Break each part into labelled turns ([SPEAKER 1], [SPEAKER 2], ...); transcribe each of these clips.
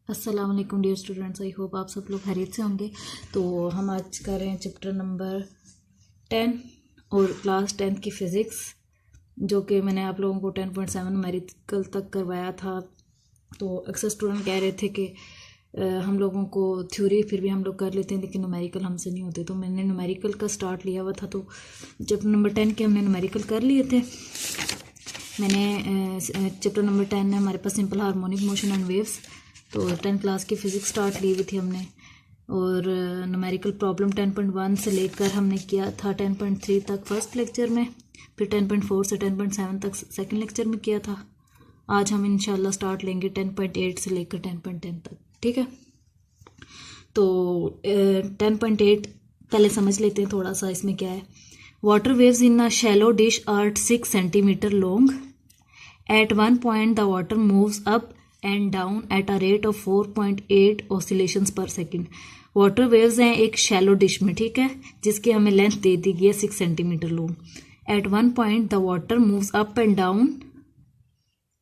[SPEAKER 1] अस्सलाम वालेकुम dear students, I hope आप सब लोग खैरियत से होंगे। तो हम आज कर रहे हैं चैप्टर नंबर 10 और क्लास 10 की फ़िज़िक्स, जो कि मैंने आप लोगों को 10.7 न्यूमेरिकल तक करवाया था। तो अक्सर स्टूडेंट कह रहे थे कि हम लोगों को थ्योरी फिर भी हम लोग कर लेते हैं लेकिन न्यूमेरिकल हमसे नहीं होते। तो मैंने न्यूमेरिकल का स्टार्ट लिया हुआ था, तो चैप्टर नंबर 10 के हमने न्यूमेरिकल कर लिए थे। मैंने चैप्टर नंबर 10 है हमारे पास simple harmonic motion and waves. तो 10 क्लास की फ़िज़िक्स स्टार्ट ली हुई थी हमने, और न्यूमेरिकल प्रॉब्लम 10.1 से लेकर हमने किया था 10.3 तक फर्स्ट लेक्चर में, फिर 10.4 से 10.7 तक सेकंड लेक्चर में किया था। आज हम इंशाल्लाह स्टार्ट लेंगे 10.8 से लेकर 10.10 तक, ठीक है। तो 10.8 पहले समझ लेते हैं थोड़ा सा, इसमें क्या है। Water waves in a shallow dish are 6 centimetre long. At one point, the water moves up and down at a rate of 4.8 oscillations per second. Water waves हैं एक शैलो डिश में, ठीक है, जिसकी हमें लेंथ दे दी गई है 6 centimetre long. At one point the water moves up and down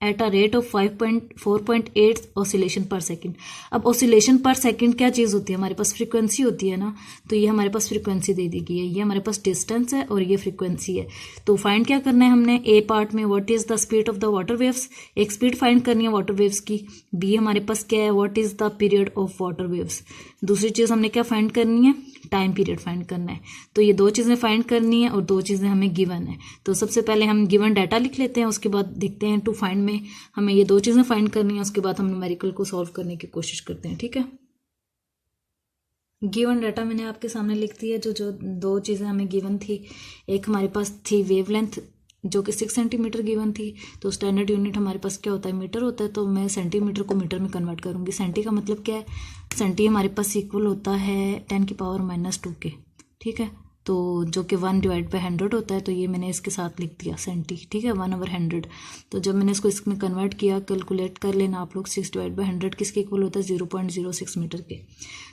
[SPEAKER 1] at a rate of 4.8 oscillation per second. अब ऑसिलेशन पर सेकेंड क्या चीज़ होती है, हमारे पास फ्रीक्वेंसी होती है ना। तो ये हमारे पास फ्रीक्वेंसी दे दी गई है, ये हमारे पास डिस्टेंस है और ये फ्रीक्वेंसी है। तो फाइंड क्या करना है हमने, ए पार्ट में what is the speed of the water waves, एक स्पीड फाइंड करनी है वाटर वेव्स की। बी हमारे पास क्या है, what is the period of water waves. दूसरी चीज़ हमने क्या फाइंड करनी है, टाइम पीरियड फाइंड करना है। तो ये दो चीज़ें फाइंड करनी है और दो चीज़ें हमें गिवन है। तो सबसे पहले हम गिवन डाटा लिख लेते हैं, उसके बाद देखते हैं टू फाइंड में हमें ये दो चीज़ें फाइंड करनी है, उसके बाद हम न्यूमेरिकल को सॉल्व करने की कोशिश करते हैं, ठीक है। गिवन डाटा मैंने आपके सामने लिख दी है। जो दो चीज़ें हमें गिवन थी, एक हमारे पास थी वेवलेंथ जो कि 6 सेंटीमीटर गिवन थी। तो स्टैंडर्ड यूनिट हमारे पास क्या होता है, मीटर होता है। तो मैं सेंटीमीटर को मीटर में कन्वर्ट करूँगी। सेंटी का मतलब क्या है, सेंटी हमारे पास इक्वल होता है 10⁻⁻2 के, ठीक है। तो जो कि 1/100 होता है। तो ये मैंने इसके साथ लिख दिया सेंटी, ठीक है, 1/100। तो जब मैंने इसको इसमें कन्वर्ट किया, कैलकुलेट कर लेना आप लोग, 6/100 किसके इक्वल होता है, 0.06 मीटर के।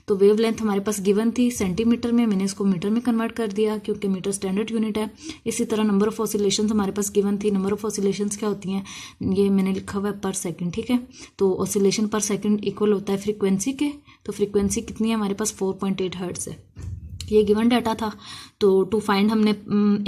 [SPEAKER 1] तो वेव लेंथ हमारे पास गिवन थी सेंटीमीटर में, मैंने इसको मीटर में कन्वर्ट कर दिया क्योंकि मीटर स्टैंडर्ड यूनिट है। इसी तरह नंबर ऑफ ऑसिलेशंस हमारे पास गिवन थी। नंबर ऑफ ऑसिलेशंस क्या होती हैं, ये मैंने लिखा हुआ है पर सेकंड, ठीक है। तो ऑसिलेशन पर सेकंड इक्वल होता है फ्रीक्वेंसी के। तो फ्रीक्वेंसी कितनी है हमारे पास, 4.8 हर्ट्ज है। ये गिवन डाटा था। तो टू फाइंड हमने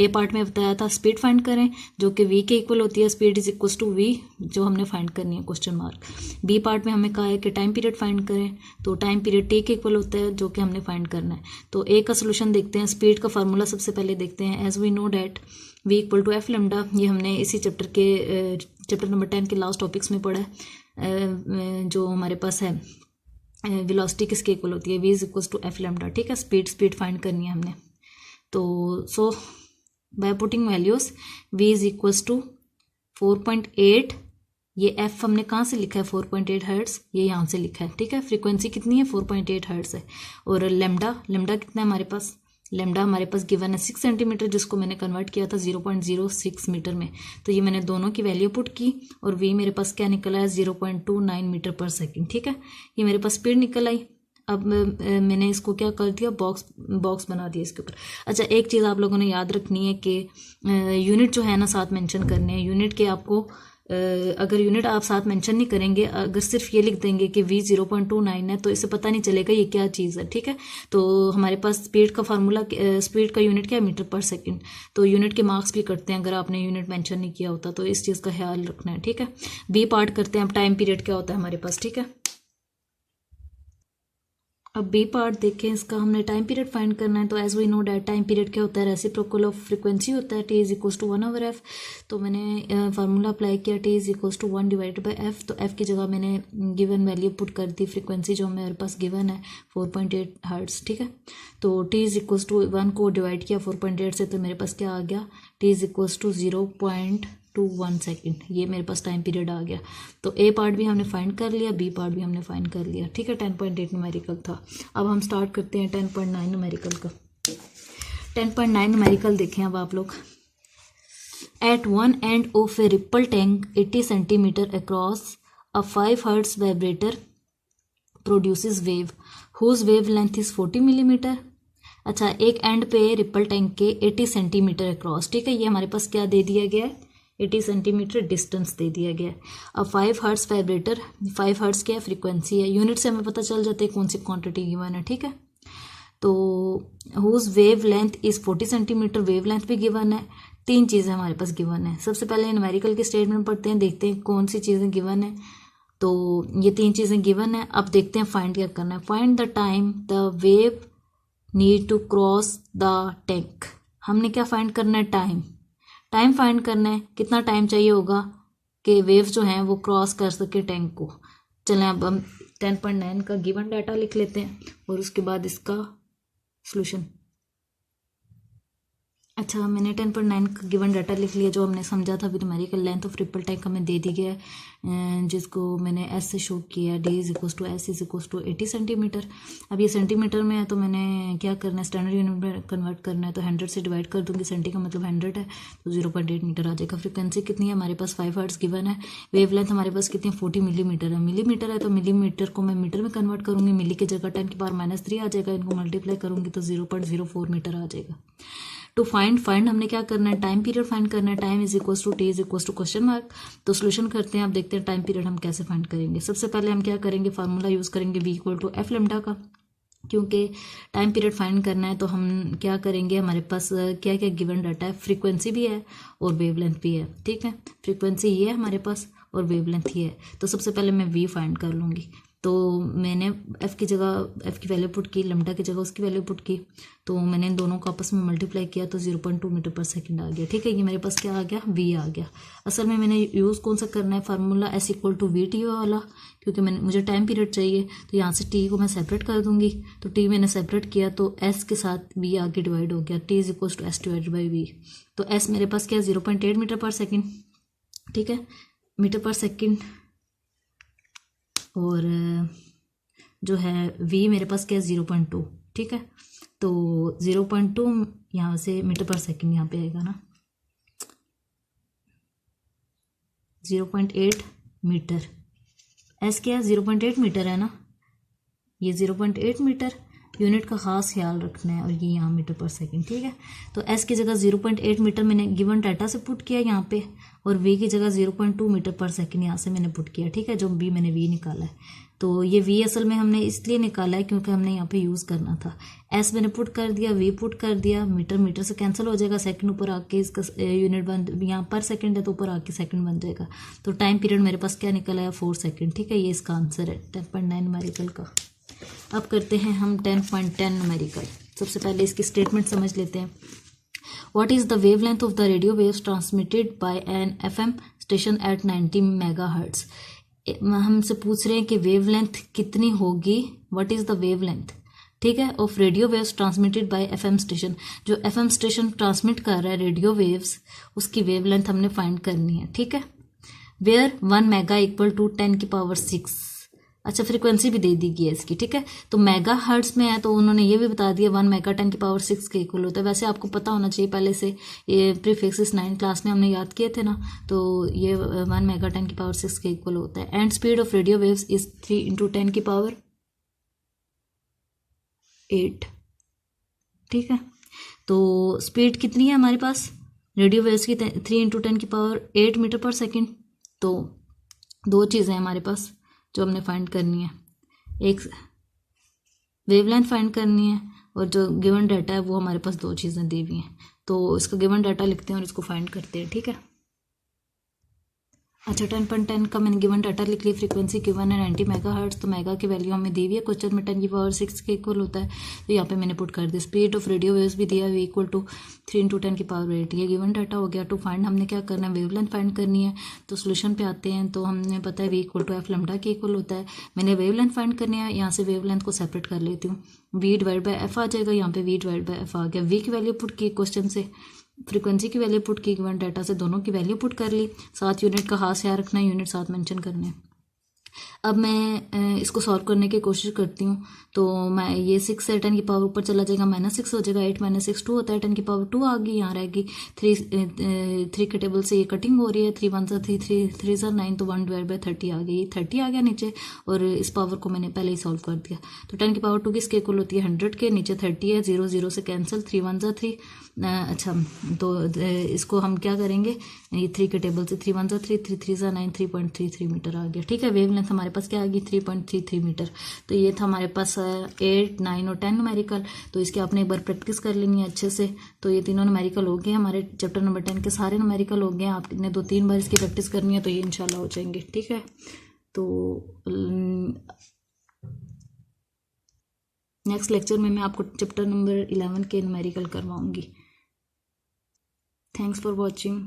[SPEAKER 1] ए पार्ट में बताया था स्पीड फाइंड करें जो कि वी के इक्वल होती है, speed is equal to v, जो हमने फाइंड करनी है क्वेश्चन मार्क। बी पार्ट में हमें कहा है कि टाइम पीरियड फाइंड करें, तो टाइम पीरियड टी के इक्वल होता है जो कि हमने फाइंड करना है। तो ए का सोल्यूशन देखते हैं। स्पीड का फार्मूला सबसे पहले देखते हैं। As we know that v equal to F lambda, ये हमने इसी चैप्टर नंबर 10 के लास्ट टॉपिक्स में पढ़ा है। जो हमारे पास है वेलोसिटी किसके इक्वल होती है, v is equal to F lambda, ठीक है। स्पीड फाइंड करनी है हमने। तो so by putting values v is equal to 4.8, ये f हमने कहाँ से लिखा है 4.8 हर्ट्ज, ये यहाँ से लिखा है, ठीक है। फ्रीक्वेंसी कितनी है 4.8 हर्ट्ज है। और लेमडा कितना है हमारे पास, लेमडा हमारे पास गिवन है 6 सेंटीमीटर, जिसको मैंने कन्वर्ट किया था 0.06 मीटर में। तो ये मैंने दोनों की वैल्यू पुट की और v मेरे पास क्या निकला है 0.29 मीटर पर सेकंड, ठीक है। ये मेरे पास स्पीड निकल आई। अब मैंने इसको क्या कर दिया, बॉक्स बना दिया इसके ऊपर। अच्छा, एक चीज़ आप लोगों ने याद रखनी है कि यूनिट जो है ना साथ मेंशन करने हैं। यूनिट के आपको अगर यूनिट आप साथ मेंशन नहीं करेंगे, अगर सिर्फ ये लिख देंगे कि v 0.29 है, तो इससे पता नहीं चलेगा ये क्या चीज़ है, ठीक है। तो हमारे पास स्पीड का फार्मूला, स्पीड का यूनिट क्या है, मीटर पर सेकंड। तो यूनिट के मार्क्स भी कटते हैं अगर आपने यूनिट मेंशन नहीं किया होता, तो इस चीज़ का ख्याल रखना है, ठीक है। बी पार्ट करते हैं। अब टाइम पीरियड क्या होता है हमारे पास, ठीक है। अब बी पार्ट देखें, इसका हमने टाइम पीरियड फाइंड करना है। तो as we know that time period क्या होता है, रेसिप्रोकल ऑफ फ्रीक्वेंसी होता है, T is equal to 1/f। तो मैंने फार्मूला अप्लाई किया, T is equal to 1/f। तो f की जगह मैंने गिवन वैल्यू पुट कर दी, फ्रीक्वेंसी जो मेरे पास गिवन है 4.8 हर्ट्ज, ठीक है। तो टी इज इक्वल टू 1 को डिवाइड किया 4.8 से, तो मेरे पास क्या आ गया, T is equal to 0.21 second. ये मेरे पास टाइम पीरियड आ गया। तो ए पार्ट भी हमने फाइंड कर लिया, बी पार्ट भी हमने फाइंड कर लिया, ठीक है। 10.8 न्यूमेरिकल था। अब हम स्टार्ट करते हैं 10.9 न्यूमेरिकल का। 10.9 न्यूमेरिकल देखें अब आप लोग। At one end of a ripple tank 80 centimetre across a 5 hertz vibrator produces wave whose wavelength is 40 millimetre. अच्छा, एक एंड पे रिपल टैंक के 80 सेंटीमीटर अक्रॉस, ठीक है। ये हमारे पास क्या दे दिया गया है, 80 सेंटीमीटर डिस्टेंस दे दिया गया है। अब 5 हर्ट्स वाइब्रेटर, 5 हर्ट्स क्या है, फ्रीक्वेंसी है, यूनिट से हमें पता चल जाता है कौन सी क्वांटिटी गिवन है, ठीक है। तो whose wavelength is 40 centimetre, wavelength भी गिवन है। 3 चीज़ें हमारे पास गिवन है। सबसे पहले न्यूमेरिकल के स्टेटमेंट पढ़ते हैं, देखते हैं कौन सी चीज़ें गिवन है। तो ये 3 चीज़ें गिवन है। अब देखते हैं फाइंड क्या करना है। Find the time the wave need to cross the tank. हमने क्या फाइंड करना है, टाइम फाइंड करना है, कितना टाइम चाहिए होगा कि वेव जो हैं वो क्रॉस कर सके टैंक को। चलें अब हम 10.9 का गिवन डाटा लिख लेते हैं और उसके बाद इसका सॉल्यूशन। अच्छा, मैंने 10.9 का गिवन डाटा लिख लिया जो हमने समझा था। Numerical length of ripple tank हमें दे दी गया है, जिसको मैंने एस से शो किया, D is equal to s is equal to 80 centimetre. अब ये सेंटीमीटर में है तो मैंने क्या करना है, स्टैंडर्ड यूनिट में कन्वर्ट करना है। तो 100 से डिवाइड कर दूंगी, सेंटी का मतलब 100 है, तो 0.8 मीटर आ जाएगा। फ्रिक्वेंसी कितनी है हमारे पास, 5 हर्ट्ज गिवन है। वेव लेंथ हमारे पास कितनी है, 40 मिलीमीटर है। मिलीमीटर है तो मिलीमीटर को मैं मीटर में कन्वर्ट करूंगी, मिली की जगह 10⁻³ आ जाएगा, इनको मल्टीप्लाई करूंगी तो 0.04 मीटर आ जाएगा। टू फाइंड हमने क्या करना है, टाइम पीरियड फाइंड करना है। Time is equal to T is equal to question mark. तो सोल्यूशन करते हैं। अब देखते हैं टाइम पीरियड हम कैसे फाइंड करेंगे। सबसे पहले हम क्या करेंगे, फार्मूला यूज करेंगे v equal to F lambda का। क्योंकि टाइम पीरियड फाइंड करना है तो हम क्या करेंगे, हमारे पास क्या क्या गिवन डाटा है, फ्रीक्वेंसी भी है और वेवलेंथ भी है, ठीक है। फ्रीक्वेंसी ये है हमारे पास और वेवलेंथ ये है। तो सबसे पहले मैं v फाइंड कर लूँगी। तो मैंने f की जगह f की वैल्यू पुट की, लैम्डा की जगह उसकी वैल्यू पुट की। तो मैंने इन दोनों को आपस में मल्टीप्लाई किया तो 0.2 मीटर पर सेकंड आ गया, ठीक है। ये मेरे पास क्या आ गया, v आ गया। असल में मैंने यूज़ कौन सा करना है, formula s equal to v T वाला, क्योंकि मुझे टाइम पीरियड चाहिए। तो यहाँ से t को मैं सेपरेट कर दूंगी। तो t मैंने सेपरेट किया तो s के साथ v आगे डिवाइड हो गया, t is equal to s divide by v। तो s मेरे पास क्या है, 0.8 मीटर पर सेकेंड, ठीक है, मीटर पर सेकेंड। और जो है v मेरे पास क्या है, 0.2, ठीक है। तो 0.2 यहाँ से मीटर पर सेकेंड यहाँ पे आएगा ना, 0.8 मीटर। s क्या है, 0.8 मीटर है ना, ये 0.8 मीटर। यूनिट का खास ख्याल रखना है। और ये यहाँ मीटर पर सेकंड, ठीक है। तो s की जगह 0.8 मीटर मैंने गिवन डाटा से पुट किया यहाँ पे, और v की जगह 0.2 मीटर पर सेकंड यहाँ से मैंने पुट किया, ठीक है। जो v मैंने v निकाला है। तो ये v असल में हमने इसलिए निकाला है क्योंकि हमने यहाँ पे यूज़ करना था। s मैंने पुट कर दिया, v पुट कर दिया, मीटर से कैंसिल हो जाएगा, सेकंड ऊपर आके इसका यूनिट बन, यहाँ पर सेकंड है तो ऊपर आके सेकंड बन जाएगा। तो टाइम पीरियड मेरे पास क्या निकला है, 4 सेकंड, ठीक है। ये इसका आंसर है 10.9 न्यूमेरिकल का। अब करते हैं हम 10.10 न्यूमेरिकल। सबसे पहले इसकी स्टेटमेंट समझ लेते हैं। What is the wavelength of the radio waves transmitted by an FM station at 90 megahertz? हमसे पूछ रहे हैं कि वेवलेंथ कितनी होगी, व्हाट इज द वेवलेंथ, ठीक है, of radio waves transmitted by FM station. जो एफएम स्टेशन ट्रांसमिट कर रहा है रेडियो वेव्स, उसकी वेवलेंथ हमने फाइंड करनी है, ठीक है। Where 1 mega equal to 10⁻⁶। अच्छा, फ्रीक्वेंसी भी दे दी गई है इसकी, ठीक है। तो मेगा हर्ट्स में है तो उन्होंने ये भी बता दिया 1 मेगा 10⁻⁶ के इक्वल होता है। वैसे आपको पता होना चाहिए पहले से, ये प्रीफिक्सेस 9 क्लास में हमने याद किए थे ना। तो ये 1 मेगा 10⁻⁶ के इक्वल होता है। And speed of radio waves is 3 × 10⁸, ठीक है। तो स्पीड कितनी है हमारे पास रेडियो वेव्स की, 3 × 10⁸ मीटर पर सेकेंड। तो दो चीज़ें हमारे पास जो हमने फाइंड करनी है, एक वेवलेंथ फाइंड करनी है और जो गिवन डाटा है वो हमारे पास दो चीज़ें दी हुई हैं। तो इसका गिवन डाटा लिखते हैं और इसको फाइंड करते हैं, ठीक है। अच्छा, 10.10 का मैंने गिवन डाटा लिख लिया। फ्रीक्वेंसी गिवन है 90 मेगाहर्ट्ज। तो मेगा की वैल्यू हमें दी हुई है क्वेश्चन में 10⁻⁶ के इक्वल होता है। तो यहाँ पे मैंने पुट कर दिया। स्पीड ऑफ रेडियो वेव्स भी दिया हुआ इक्वल टू 3 × 10⁸। ये गिवन डाटा हो गया। टू फाइंड हमने क्या करना है, वेवलेंथ फाइंड करनी है। तो सोल्यूशन पे आते हैं। तो हमने पता है v equal to F lambda के इक्वल होता है। मैंने वेवलेंथ फाइंड करनी है, यहाँ से वेवलेंथ को सेपरेट कर लेती हूँ। v डिवाइड बाई एफ आ जाएगा, यहाँ पे v डिवाइड बाई एफ आ गया। v की वैल्यू पुट की क्वेश्चन से, फ्रीक्वेंसी की वैल्यू पुट की गिवन डाटा से, दोनों की वैल्यू पुट कर ली। साथ यूनिट का खास ख्याल रखना है, यूनिट साथ मेंशन करने हैं। अब मैं इसको सॉल्व करने की कोशिश करती हूँ। तो मैं ये 6 है, 10 की पावर ऊपर चला जाएगा, -6 हो जाएगा, 8 - 6 2 होता है, 10 की पावर 2 आ गई, यहाँ रहेगी 3 के टेबल से ये कटिंग हो रही है, 3 1 3 3 3 9, तो 1/30 आ गई, 30 आ गया नीचे, और इस पावर को मैंने पहले ही सॉल्व कर दिया। तो 10 की पावर 2 किसके इक्वल होती है, 100 के, नीचे 30 है, 0 0 से कैंसिल, 3 1 3। अच्छा, तो इसको हम क्या करेंगे, ये 3 के टेबल से 3 1 3 3 3 9, 3.33 मीटर आ गया। ठीक है, वेवलेंथ हमारे पास क्या आ गई, 3.33 मीटर। तो ये था हमारे पास 8 9 और 10 न्यूमेरिकल। तो इसके आपने एक बार प्रैक्टिस कर लेनी है अच्छे से। तो ये तीनों न्यूमेरिकल हो गए हमारे, चैप्टर नंबर 10 के सारे न्यूमेरिकल हो गए। आपने 2-3 बार इसकी प्रैक्टिस करनी है, तो ये इंशाल्लाह हो जाएंगे। ठीक है, तो नेक्स्ट लेक्चर में मैं आपको चैप्टर नंबर 11 के न्यूमेरिकल करवाऊंगी। Thanks for watching.